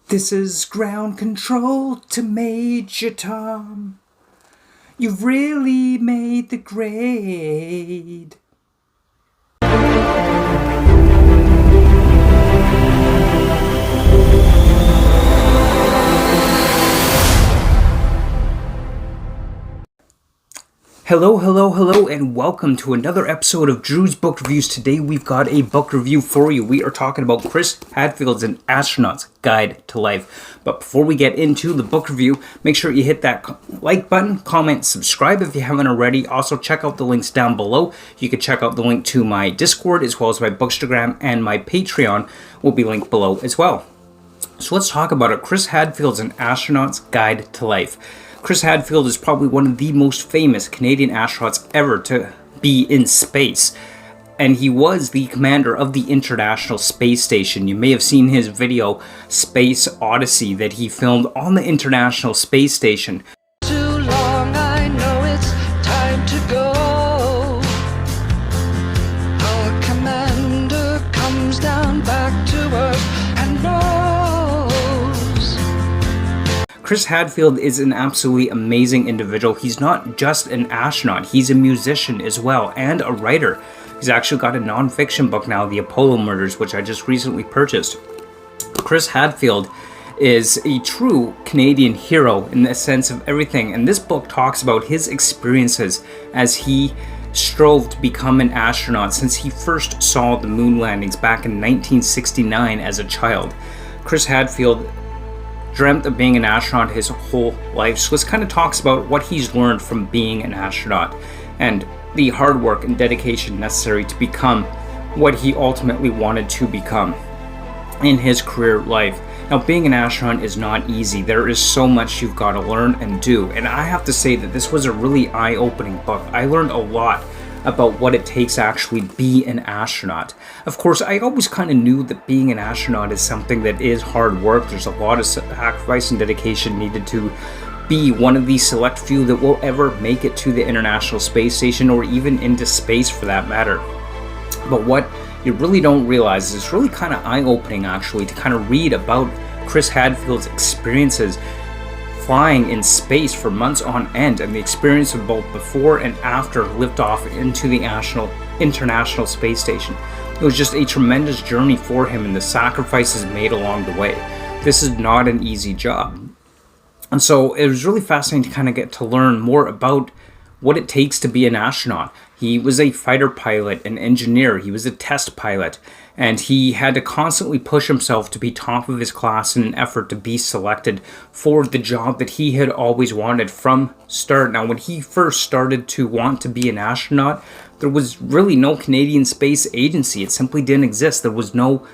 This is ground control to Major Tom. You've really made the grade. Hello, and welcome to another episode of Drew's Book Reviews. Today we've got a book review for you. We are talking about Chris Hadfield's An Astronaut's Guide to Life. But before we get into the book review, make sure you hit that like button, comment, subscribe if you haven't already. Also, check out the links down below. You can check out the link to my Discord as well as my Bookstagram, and my Patreon will be linked below as well. So let's talk about it. Chris Hadfield's An Astronaut's Guide to Life. Chris Hadfield is probably one of the most famous Canadian astronauts ever to be in space. And he was the commander of the International Space Station. You may have seen his video, Space Odyssey, that he filmed on the International Space Station. Too long, I know it's time to go. Our commander comes down back to Earth and knows. Chris Hadfield is an absolutely amazing individual. He's not just an astronaut, he's a musician as well, and a writer. He's actually got a non-fiction book now, The Apollo Murders, which I just recently purchased. Chris Hadfield is a true Canadian hero in the sense of everything, and this book talks about his experiences as he strove to become an astronaut since he first saw the moon landings back in 1969 as a child. Chris Hadfield dreamt of being an astronaut his whole life, so this kind of talks about what he's learned from being an astronaut and the hard work and dedication necessary to become what he ultimately wanted to become in his career life. Now, being an astronaut is not easy. There is so much you've got to learn and do, and I have to say that this was a really eye-opening book. I learned a lot about what it takes to actually be an astronaut. Of course, I always kind of knew that being an astronaut is something that is hard work. There's a lot of sacrifice and dedication needed to be one of the select few that will ever make it to the International Space Station, or even into space for that matter. But what you really don't realize is it's really kind of eye-opening actually to kind of read about Chris Hadfield's experiences flying in space for months on end, and the experience of both before and after liftoff into the International Space Station. It was just a tremendous journey for him, and the sacrifices made along the way. This is not an easy job. And so it was really fascinating to kind of get to learn more about what it takes to be an astronaut. He was a fighter pilot, an engineer, he was a test pilot, and he had to constantly push himself to be top of his class in an effort to be selected for the job that he had always wanted from start. Now, when he first started to want to be an astronaut, there was really no Canadian Space Agency. It simply didn't exist. There was no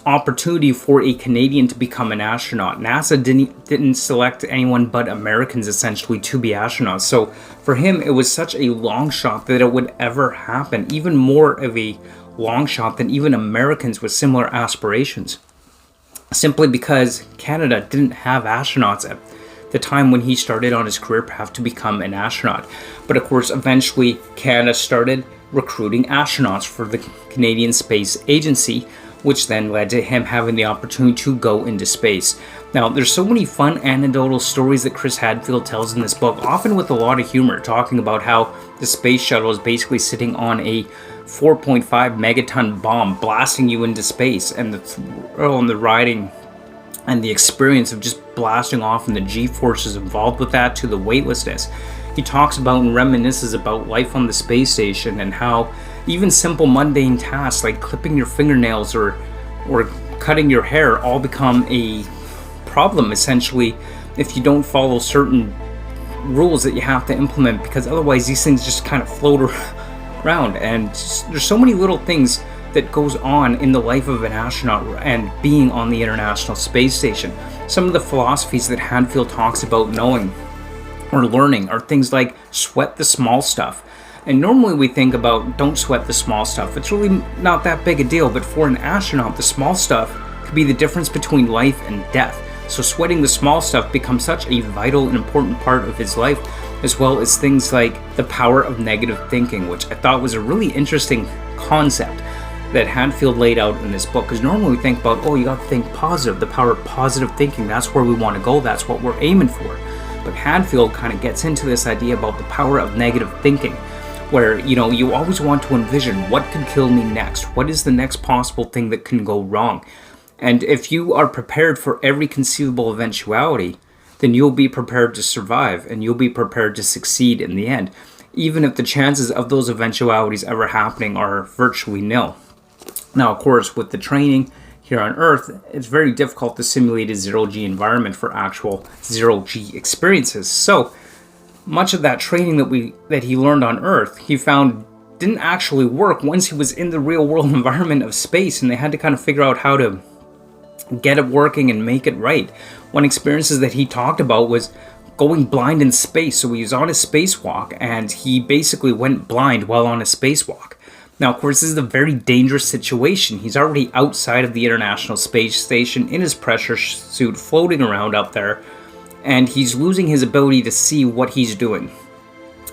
opportunity for a Canadian to become an astronaut. NASA didn't select anyone but Americans essentially to be astronauts. So for him, it was such a long shot that it would ever happen, even more of a long shot than even Americans with similar aspirations, simply because Canada didn't have astronauts at the time when he started on his career path to become an astronaut. But of course, eventually Canada started recruiting astronauts for the Canadian Space Agency, which then led to him having the opportunity to go into space. Now, there's so many fun anecdotal stories that Chris Hadfield tells in this book, often with a lot of humor, talking about how the space shuttle is basically sitting on a 4.5 megaton bomb blasting you into space, and the thrill and the riding and the experience of just blasting off and the G-forces involved with that, to the weightlessness. He talks about and reminisces about life on the space station, and how even simple mundane tasks like clipping your fingernails or cutting your hair all become a problem essentially if you don't follow certain rules that you have to implement, because otherwise these things just kind of float around. And there's so many little things that goes on in the life of an astronaut and being on the International Space Station. Some of the philosophies that Hadfield talks about knowing or learning are things like sweat the small stuff. And normally we think about don't sweat the small stuff. It's really not that big a deal, but for an astronaut, the small stuff could be the difference between life and death. So sweating the small stuff becomes such a vital and important part of his life, as well as things like the power of negative thinking, which I thought was a really interesting concept. that Hadfield laid out in this book. Because normally we think about, oh, you got to think positive, the power of positive thinking. That's where we want to go. That's what we're aiming for. But Hadfield kind of gets into this idea about the power of negative thinking, where, you always want to envision what could kill me next. What is the next possible thing that can go wrong? And if you are prepared for every conceivable eventuality, then you'll be prepared to survive and you'll be prepared to succeed in the end, even if the chances of those eventualities ever happening are virtually nil. Now, of course, with the training here on Earth, it's very difficult to simulate a zero-G environment for actual zero-G experiences. So much of that training that he learned on Earth, he found didn't actually work once he was in the real-world environment of space, and they had to kind of figure out how to get it working and make it right. One experiences that he talked about was going blind in space. So he was on a spacewalk and he basically went blind while on a spacewalk. Now, of course, this is a very dangerous situation. He's already outside of the International Space Station in his pressure suit, floating around up there, and he's losing his ability to see what he's doing.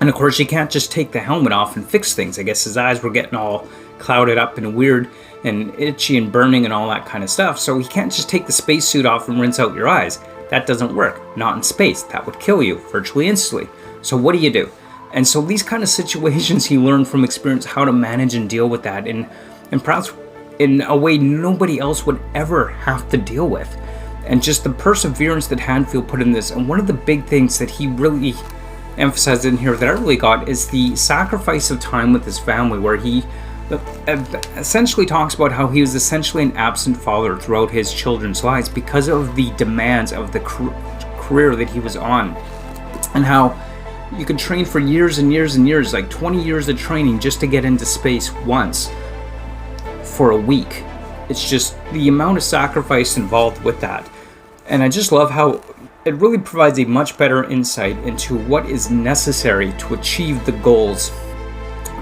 And of course, you can't just take the helmet off and fix things. I guess his eyes were getting all clouded up and weird and itchy and burning and all that kind of stuff. So he can't just take the spacesuit off and rinse out your eyes. That doesn't work. Not in space. That would kill you virtually instantly. So what do? And so these kind of situations he learned from experience how to manage and deal with that, and perhaps in a way nobody else would ever have to deal with. And just the perseverance that Hadfield put in this. And one of the big things that he really emphasized in here that I really got is the sacrifice of time with his family, where he essentially talks about how he was essentially an absent father throughout his children's lives because of the demands of the career that he was on, and how you could train for years and years and years, like 20 years of training just to get into space once for a week. It's just the amount of sacrifice involved with that. And I just love how it really provides a much better insight into what is necessary to achieve the goals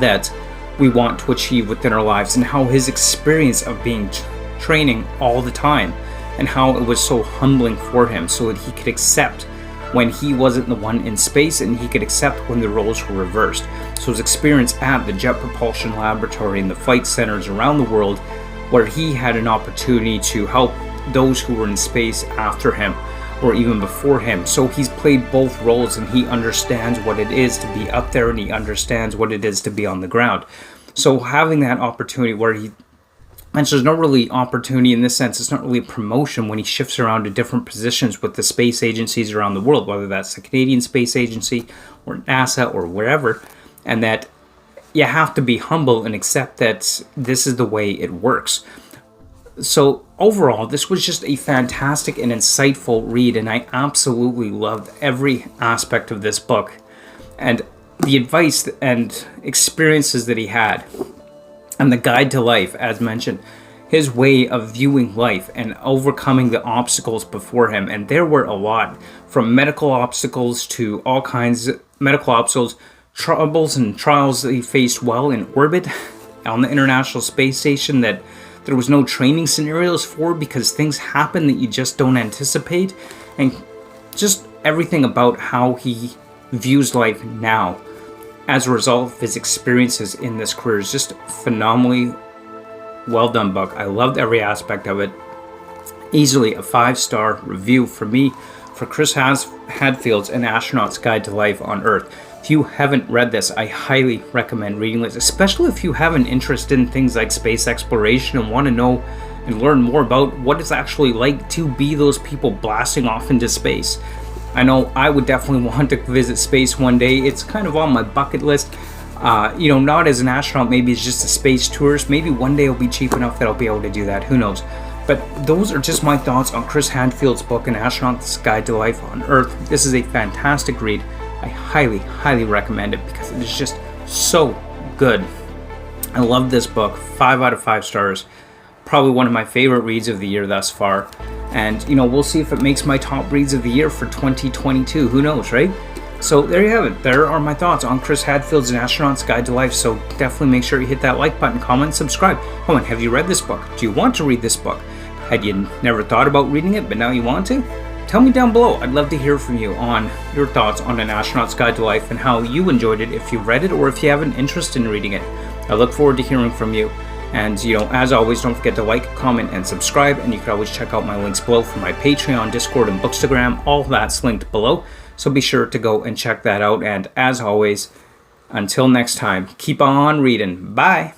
that we want to achieve within our lives, and how his experience of being training all the time and how it was so humbling for him, so that he could accept when he wasn't the one in space and he could accept when the roles were reversed. So his experience at the Jet Propulsion Laboratory and the flight centers around the world, where he had an opportunity to help those who were in space after him or even before him. So he's played both roles, and he understands what it is to be up there, and he understands what it is to be on the ground. So having that opportunity where and so there's no really opportunity in this sense, it's not really a promotion when he shifts around to different positions with the space agencies around the world, whether that's the Canadian Space Agency or NASA or wherever, and that you have to be humble and accept that this is the way it works. So overall, this was just a fantastic and insightful read, and I absolutely loved every aspect of this book and the advice and experiences that he had, and the guide to life, as mentioned, his way of viewing life and overcoming the obstacles before him. And there were a lot, from medical obstacles to all kinds of medical obstacles, troubles and trials that he faced while in orbit on the International Space Station that there was no training scenarios for, because things happen that you just don't anticipate, and just everything about how he views life now as a result of his experiences in this career is just phenomenally well done book. I loved every aspect of it. Easily a 5-star review for me for Chris Hadfield's An Astronaut's Guide to Life on Earth. If you haven't read this, I highly recommend reading this, especially if you have an interest in things like space exploration and want to know and learn more about what it's actually like to be those people blasting off into space. I know I would definitely want to visit space one day. It's kind of on my bucket list. Not as an astronaut, maybe as just a space tourist. Maybe one day it'll be cheap enough that I'll be able to do that. Who knows? But those are just my thoughts on Chris Hadfield's book, An Astronaut's Guide to Life on Earth. This is a fantastic read. I highly, highly recommend it because it is just so good. I love this book. 5 out of 5 stars. Probably one of my favorite reads of the year thus far. And, we'll see if it makes my top reads of the year for 2022. Who knows, right? So there you have it. There are my thoughts on Chris Hadfield's An Astronaut's Guide to Life. So definitely make sure you hit that like button, comment, subscribe. Come on, have you read this book? Do you want to read this book? Had you never thought about reading it, but now you want to? Tell me down below. I'd love to hear from you on your thoughts on An Astronaut's Guide to Life and how you enjoyed it, if you read it or if you have an interest in reading it. I look forward to hearing from you. And, you know, as always, don't forget to like, comment, and subscribe. And you can always check out my links below for my Patreon, Discord, and Bookstagram. All that's linked below. So be sure to go and check that out. And as always, until next time, keep on reading. Bye.